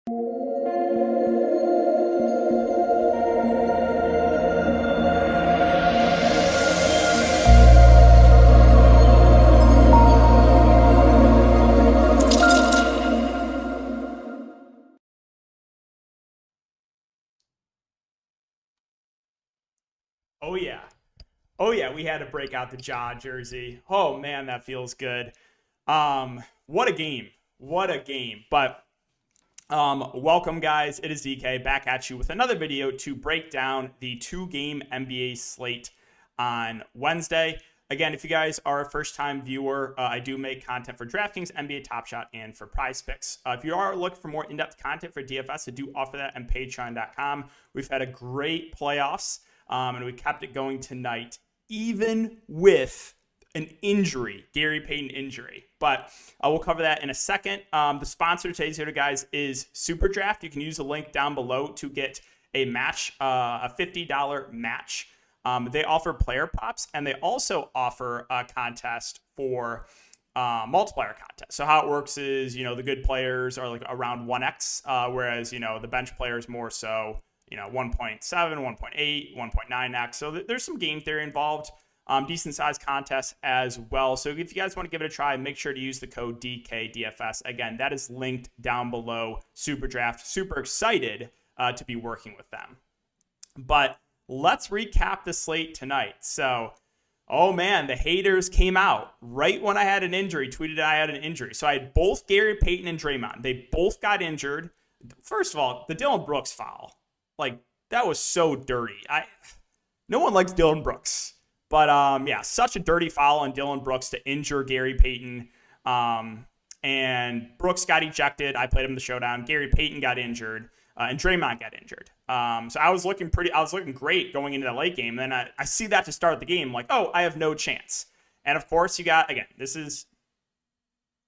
Oh yeah. Oh yeah, we had to break out the jaw jersey. Oh man, that feels good. What a game. What a game. But welcome guys. It is DK back at you with another video to break down the two-game NBA slate on Wednesday. Again, if you guys are a first-time viewer, I do make content for Draftkings, NBA Top Shot, and for Prize Picks. If you are looking for more in-depth content for DFS, I do offer that on Patreon.com. We've had a great playoffs. And we kept it going tonight, even with an injury, Gary Payton injury. But we'll cover that in a second. The sponsor of today's video, guys, is Super Draft. You can use the link down below to get a match, a $50 match. They offer player props, and they also offer a contest for multiplier contest. So how it works is, the good players are like around 1x, whereas, the bench players more so 1.7, 1.8, 1.9x. So there's some game theory involved. Decent sized contest as well. So if you guys want to give it a try, make sure to use the code DKDFS. Again, that is linked down below. Super Draft. Super excited to be working with them. But let's recap the slate tonight. So, oh man, the haters came out right when I had an injury, tweeted I had an injury. So I had both Gary Payton and Draymond. They both got injured. First of all, the Dillon Brooks foul. That was so dirty. No one likes Dillon Brooks. But, such a dirty foul on Dillon Brooks to injure Gary Payton. And Brooks got ejected. I played him in the showdown. Gary Payton got injured. And Draymond got injured. So I was looking great going into the late game. And then I see that to start the game. Like, oh, I have no chance. And, of course, this is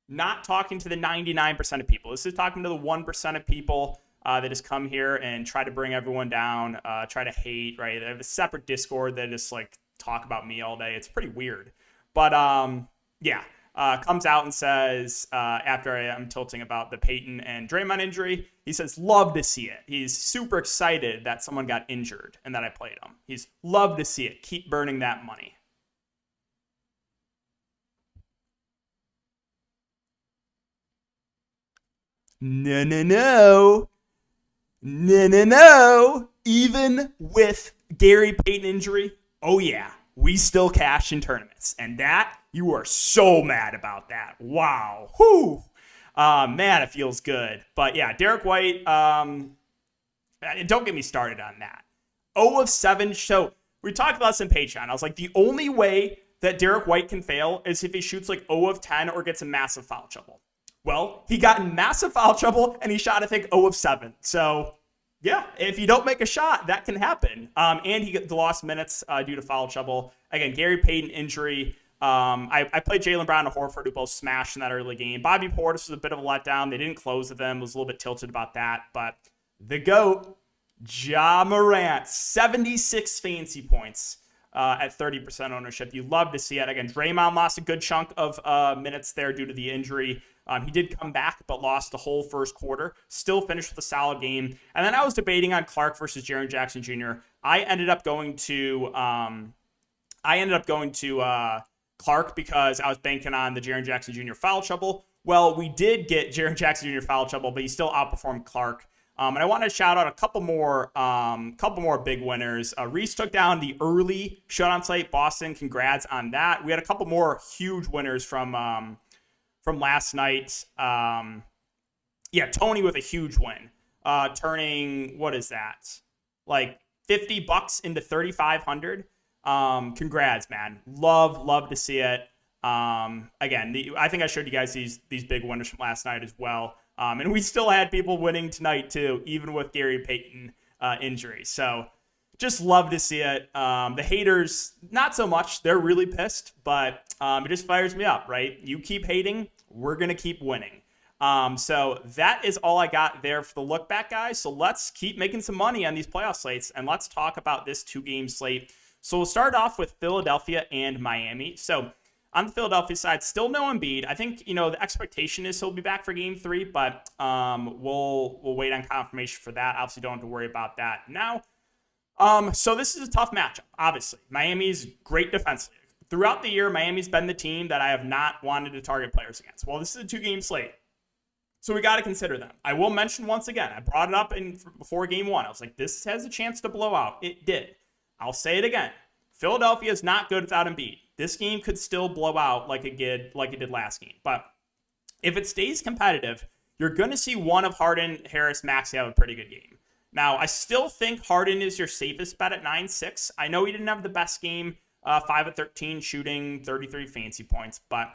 not talking to the 99% of people. This is talking to the 1% of people that just come here and try to bring everyone down, try to hate, right? They have a separate Discord that just talk about me all day. It's pretty weird. But comes out and says, after I'm tilting about the Peyton and Draymond injury, he says, love to see it. He's super excited that someone got injured and that I played him. He's love to see it. Keep burning that money. No. Even with Gary Payton injury, oh yeah, we still cash in tournaments. And that, you are so mad about that. Wow. Whew. Man, it feels good. But yeah, Derek White, don't get me started on that. 0 of 7. So we talked about this in Patreon. I was like, the only way that Derek White can fail is if he shoots 0 of 10 or gets in massive foul trouble. Well, he got in massive foul trouble, and he shot, 0 of 7. So, yeah, if you don't make a shot, that can happen. And he lost minutes due to foul trouble. Again, Gary Payton injury. I played Jaylen Brown and Horford, who both smashed in that early game. Bobby Portis was a bit of a letdown. They didn't close with them. Was a little bit tilted about that. But the GOAT, Ja Morant, 76 fantasy points at 30% ownership. You love to see it. Again, Draymond lost a good chunk of minutes there due to the injury. He did come back, but lost the whole first quarter. Still finished with a solid game. And then I was debating on Clark versus Jaren Jackson Jr. I ended up going to Clark because I was banking on the Jaren Jackson Jr. foul trouble. Well, we did get Jaren Jackson Jr. foul trouble, but he still outperformed Clark. And I want to shout out a couple more big winners. Reese took down the early showdown slate. Boston, congrats on that. We had a couple more huge winners from last night. Tony with a huge win, turning, what is that? $50 into 3,500. Congrats, man. Love to see it. Again, I think I showed you guys these big winners from last night as well. And we still had people winning tonight too, even with Gary Payton injury. So just love to see it. The haters, not so much. They're really pissed, but it just fires me up, right? You keep hating, we're going to keep winning. So that is all I got there for the look back, guys. So let's keep making some money on these playoff slates, and let's talk about this two-game slate. So we'll start off with Philadelphia and Miami. So On the Philadelphia side, still no Embiid. I think, the expectation is he'll be back for game 3, but we'll wait on confirmation for that. Obviously, don't have to worry about that now. So this is a tough matchup, obviously. Miami's great defensively. Throughout the year, Miami's been the team that I have not wanted to target players against. Well, this is a 2-game slate, so we got to consider them. I will mention once again, I brought it up before game 1. I was like, this has a chance to blow out. It did. I'll say it again. Philadelphia is not good without Embiid. This game could still blow out like it did last game. But if it stays competitive, you're going to see one of Harden, Harris, Maxey have a pretty good game. Now, I still think Harden is your safest bet at 9-6. I know he didn't have the best game, 5 of 13 shooting, 33 fancy points, but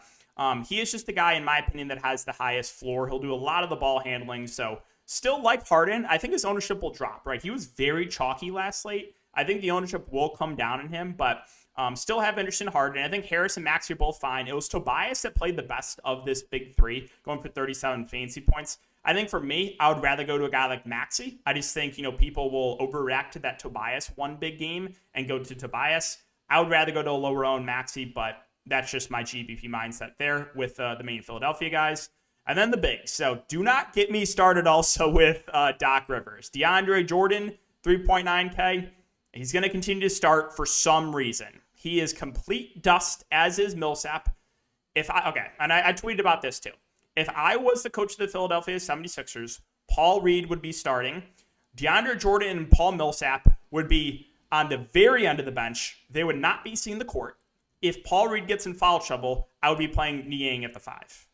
he is just the guy, in my opinion, that has the highest floor. He'll do a lot of the ball handling, so still like Harden. I think his ownership will drop, right? He was very chalky last slate. I think the ownership will come down in him, but still have interest in Harden. I think Harris and Maxey are both fine. It was Tobias that played the best of this big 3, going for 37 fancy points. I think for me, I would rather go to a guy like Maxey. I just think, people will overreact to that Tobias one big game and go to Tobias. I would rather go to a lower owned Maxey, but that's just my GBP mindset there with the main Philadelphia guys. And then the bigs. So do not get me started also with Doc Rivers. DeAndre Jordan, 3.9K. He's going to continue to start for some reason. He is complete dust, as is Millsap. And I tweeted about this too. If I was the coach of the Philadelphia 76ers, Paul Reed would be starting. DeAndre Jordan and Paul Millsap would be on the very end of the bench. They would not be seeing the court. If Paul Reed gets in foul trouble, I would be playing Niang at the 5.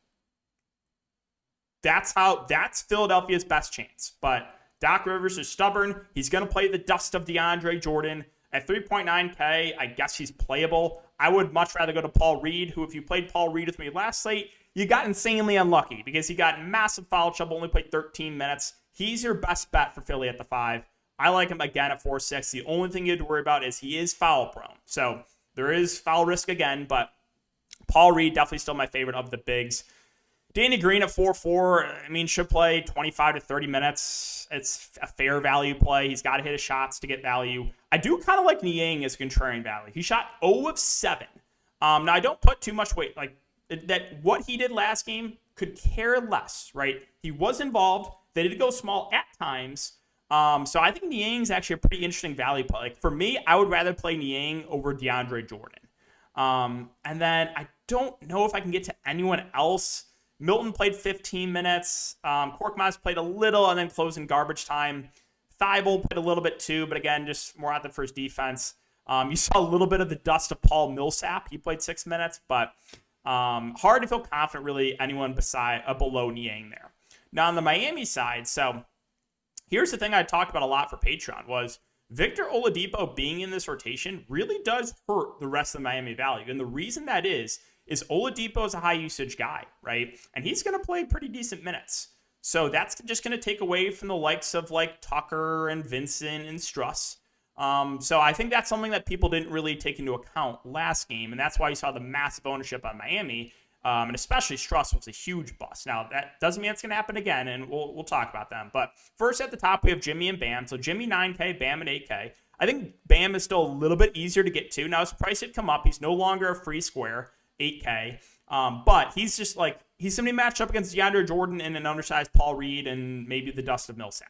That's Philadelphia's best chance. But Doc Rivers is stubborn. He's going to play the dust of DeAndre Jordan. At 3.9K, I guess he's playable. I would much rather go to Paul Reed, who, if you played Paul Reed with me last slate, you got insanely unlucky because he got massive foul trouble, only played 13 minutes. He's your best bet for Philly at the 5. I like him again at 4.6. The only thing you have to worry about is he is foul prone. So there is foul risk again, but Paul Reed definitely still my favorite of the bigs. Danny Green at 4.4, should play 25 to 30 minutes. It's a fair value play. He's got to hit his shots to get value. I do kind of like Niang as contrarian value. He shot 0 of 7. Now, I don't put too much weight. That what he did last game could care less, right? He was involved. They did go small at times. So I think Niang's actually a pretty interesting value play. For me, I would rather play Niang over DeAndre Jordan. And then I don't know if I can get to anyone else. Milton played 15 minutes. Korkmaz played a little and then closed in garbage time. Thibault played a little bit too, but again, just more out there for his defense. You saw a little bit of the dust of Paul Millsap. He played 6 minutes, but hard to feel confident really anyone below Niang there. Now on the Miami side, so here's the thing I talked about a lot for Patreon was Victor Oladipo being in this rotation really does hurt the rest of the Miami value. And the reason that is Oladipo is a high usage guy, right? And he's going to play pretty decent minutes. So that's just going to take away from the likes of like Tucker and Vincent and Struss. So I think that's something that people didn't really take into account last game. And that's why you saw the massive ownership on Miami. And especially Struss was a huge bust. Now, that doesn't mean it's going to happen again, and we'll talk about them. But first at the top, we have Jimmy and Bam. So Jimmy 9K, Bam at 8K. I think Bam is still a little bit easier to get to. Now, his price had come up. He's no longer a free square, 8K. But he's just he's going to be matched up against DeAndre Jordan and an undersized Paul Reed and maybe the dust of Millsap.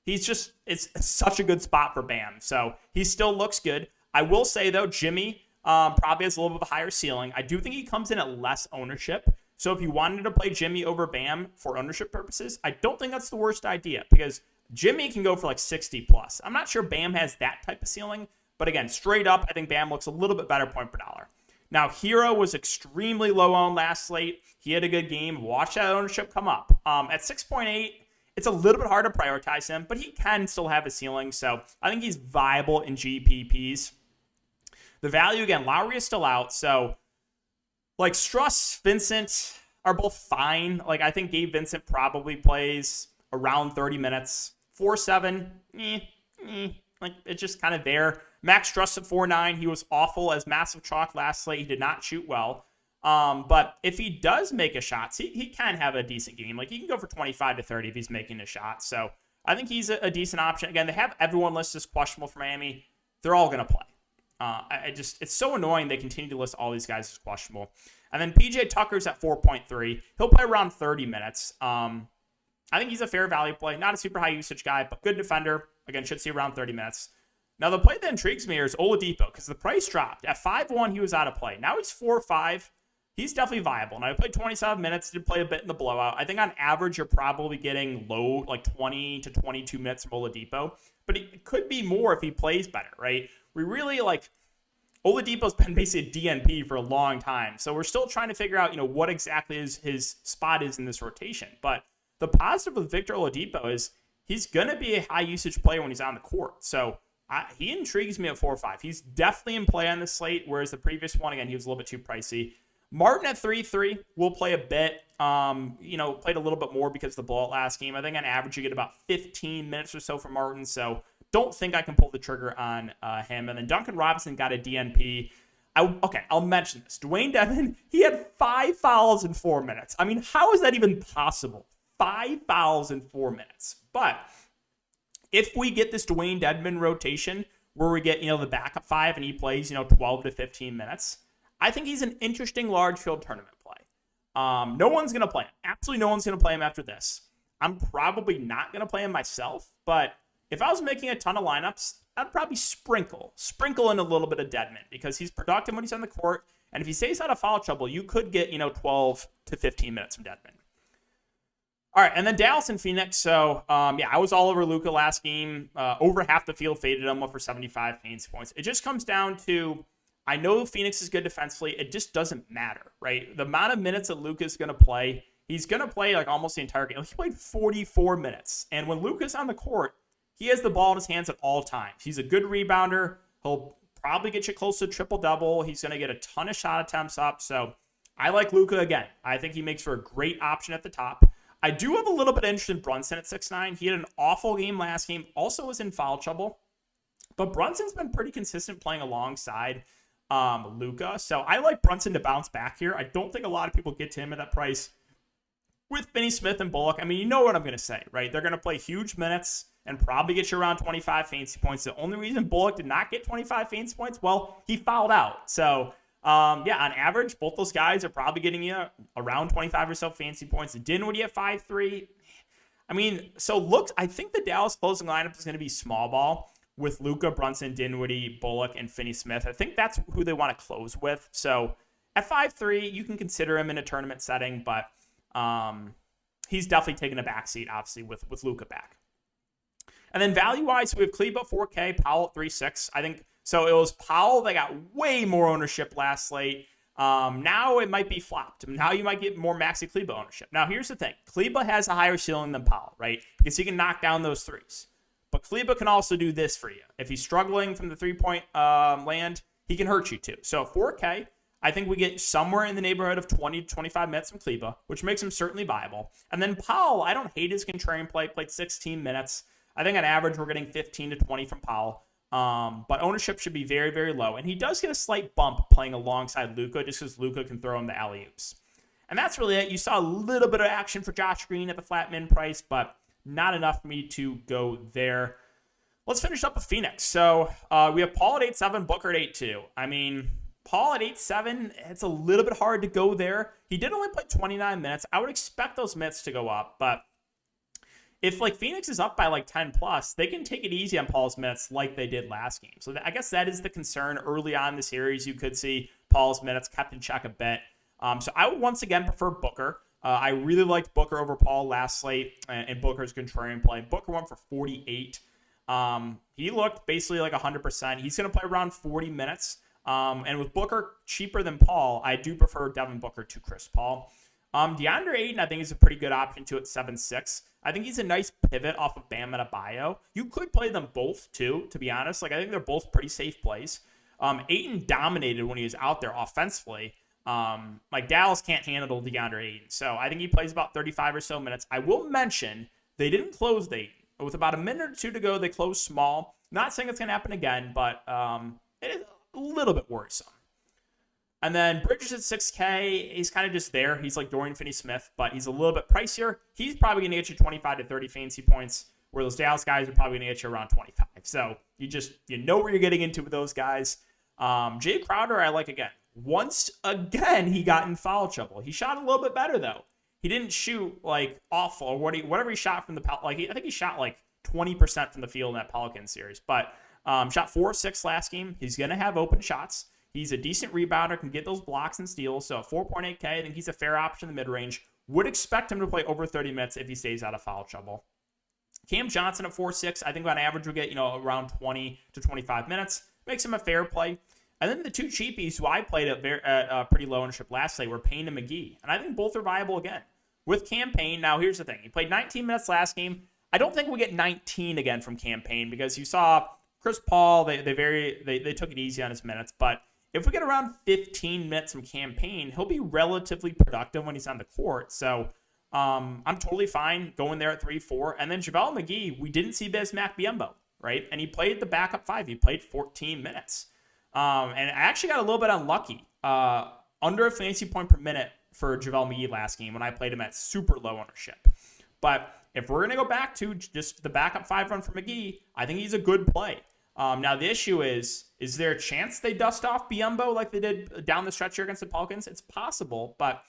It's such a good spot for Bam. So he still looks good. I will say, though, Jimmy probably has a little bit of a higher ceiling. I do think he comes in at less ownership. So if you wanted to play Jimmy over Bam for ownership purposes, I don't think that's the worst idea because Jimmy can go for 60 plus. I'm not sure Bam has that type of ceiling. But again, straight up, I think Bam looks a little bit better point per dollar. Now, Hero was extremely low owned last slate. He had a good game. Watch that ownership come up. At 6.8, it's a little bit hard to prioritize him, but he can still have a ceiling. So I think he's viable in GPPs. The value, again, Lowry is still out. So, Struss, Vincent are both fine. I think Gabe Vincent probably plays around 30 minutes. 4.7, it's just kind of there. Max Struss at 4.9, he was awful as massive chalk last slate. He did not shoot well. But if he does make a shot, he can have a decent game. He can go for 25 to 30 if he's making a shot. So I think he's a decent option. Again, they have everyone listed as questionable for Miami. They're all going to play. It's so annoying they continue to list all these guys as questionable. And then PJ Tucker's at 4.3. He'll play around 30 minutes. I think he's a fair value play. Not a super high usage guy, but good defender. Again, should see around 30 minutes. Now, the play that intrigues me here is Oladipo, because the price dropped. At 5-1, he was out of play. Now he's 4-5. He's definitely viable. Now, he played 27 minutes, did play a bit in the blowout. I think on average, you're probably getting low, like 20 to 22 minutes from Oladipo. But it could be more if he plays better, right? We really, Oladipo's been basically a DNP for a long time. So we're still trying to figure out, what exactly his spot is in this rotation. But the positive with Victor Oladipo is he's going to be a high-usage player when he's on the court. So he intrigues me at 4-5. He's definitely in play on this slate, whereas the previous one, again, he was a little bit too pricey. Martin at 3-3 will play a bit. Played a little bit more because of the blowout last game. I think on average you get about 15 minutes or so from Martin, so don't think I can pull the trigger on him. And then Duncan Robinson got a DNP. I'll mention this. Dwayne Dedmon, he had 5 fouls in 4 minutes. I mean, how is that even possible? 5 fouls in 4 minutes. But if we get this Dwayne Dedmon rotation where we get, the backup 5 and he plays, 12 to 15 minutes, I think he's an interesting large field tournament play. No one's going to play him. Absolutely no one's going to play him after this. I'm probably not going to play him myself, but if I was making a ton of lineups, I'd probably sprinkle in a little bit of Dedmon because he's productive when he's on the court, and if he stays out of foul trouble, you could get, 12 to 15 minutes from Dedmon. All right, and then Dallas and Phoenix. So, I was all over Luka last game. Over half the field faded him for 75 fantasy points. It just comes down to, I know Phoenix is good defensively. It just doesn't matter, right? The amount of minutes that Luka is going to play, he's going to play almost the entire game. He played 44 minutes. And when Luka's on the court, he has the ball in his hands at all times. He's a good rebounder. He'll probably get you close to triple-double. He's going to get a ton of shot attempts up. So I like Luka again. I think he makes for a great option at the top. I do have a little bit of interest in Brunson at 6'9". He had an awful game last game. Also was in foul trouble. But Brunson's been pretty consistent playing alongside Luka. So I like Brunson to bounce back here. I don't think a lot of people get to him at that price. With Finney Smith and Bullock, I mean, you know what I'm going to say, right? They're going to play huge minutes and probably get you around 25 fantasy points. The only reason Bullock did not get 25 fantasy points, well, he fouled out. So, on average, both those guys are probably getting you around 25 or so fantasy points. Dinwiddie at 5'3". I mean, I think the Dallas closing lineup is going to be small ball with Luka, Brunson, Dinwiddie, Bullock, and Finney Smith. I think that's who they want to close with. So at 5'3", you can consider him in a tournament setting, but he's definitely taking a backseat, obviously, with Luka back. And then value-wise, we have Kleber at 4K, Powell at 3.6. I think so. It was Powell that got way more ownership last slate. Now it might be flopped. Now you might get more Maxi Kleber ownership. Now here's the thing: Kleber has a higher ceiling than Powell, right? Because he can knock down those threes. But Kleber can also do this for you. If he's struggling from the three-point land, he can hurt you too. So 4K, I think we get somewhere in the neighborhood of 20 to 25 minutes from Kleber, which makes him certainly viable. And then Powell, I don't hate his contrarian play. Played 16 minutes. I think on average we're getting 15 to 20 from Powell. But ownership should be very, very low. And he does get a slight bump playing alongside Luka just because Luka can throw him the alley-oops. And that's really it. You saw a little bit of action for Josh Green at the flat min price, but not enough for me to go there. Let's finish up with Phoenix. So we have Paul at 8.7, Booker at 8.2. I mean, Paul at 8.7, it's a little bit hard to go there. He did only play 29 minutes. I would expect those minutes to go up, but if Phoenix is up by 10 plus, they can take it easy on Paul's minutes like they did last game. So I guess that is the concern early on in the series. You could see Paul's minutes kept in check a bit. So I would once again prefer Booker. I really liked Booker over Paul last slate and Booker's contrarian play. Booker went for 48. He looked basically 100%. He's going to play around 40 minutes. And with Booker cheaper than Paul, I do prefer Devin Booker to Chris Paul. DeAndre Ayton, I think, is a pretty good option too at 7.6. I think he's a nice pivot off of Bam Adebayo. You could play them both too, to be honest. I think they're both pretty safe plays. Ayton dominated when he was out there offensively. Dallas can't handle DeAndre Ayton. So I think he plays about 35 or so minutes. I will mention they didn't close the Ayton. With about a minute or two to go, they closed small. Not saying it's going to happen again, but it is a little bit worrisome. And then Bridges at 6K, he's kind of just there. He's like Dorian Finney-Smith, but he's a little bit pricier. He's probably going to get you 25 to 30 fantasy points, where those Dallas guys are probably going to get you around 25. So you know where you're getting into with those guys. Jay Crowder, I like again. Once again, he got in foul trouble. He shot a little bit better, though. He didn't shoot, like, awful or whatever he shot from the – like, I think he shot, like, 20% from the field in that Pelicans series. But shot 4 of 6 last game. He's going to have open shots. He's a decent rebounder, can get those blocks and steals. So 4.8K, I think he's a fair option in the mid-range. Would expect him to play over 30 minutes if he stays out of foul trouble. Cam Johnson at 4.6, I think on average will get, around 20 to 25 minutes. Makes him a fair play. And then the two cheapies who I played at pretty low ownership last night were Payne and McGee. And I think both are viable again. With Cam Payne, now here's the thing. He played 19 minutes last game. I don't think we'll get 19 again from Cam Payne because you saw Chris Paul, they took it easy on his minutes. But if we get around 15 minutes from Cam Payne, he'll be relatively productive when he's on the court. So I'm totally fine going there at 3-4. And then JaVale McGee, we didn't see Bismack Biyombo, right? And he played the backup 5. He played 14 minutes. And I actually got a little bit unlucky. Under a fantasy point per minute for JaVale McGee last game when I played him at super low ownership. But if we're going to go back to just the backup 5 run for McGee, I think he's a good play. Now, the issue is there a chance they dust off Biyombo like they did down the stretch here against the Pelicans? It's possible, but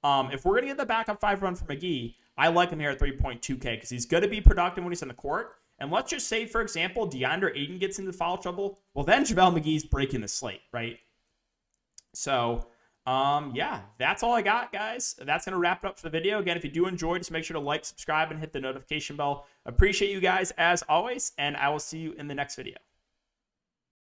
if we're going to get the backup 5 run for McGee, I like him here at 3.2K because he's going to be productive when he's on the court. And let's just say, for example, DeAndre Ayton gets into foul trouble. Well, then JaVale McGee's breaking the slate, right? So, yeah, that's all I got, guys. That's going to wrap it up for the video. Again, if you do enjoy, just make sure to like, subscribe, and hit the notification bell. Appreciate you guys as always, and I will see you in the next video.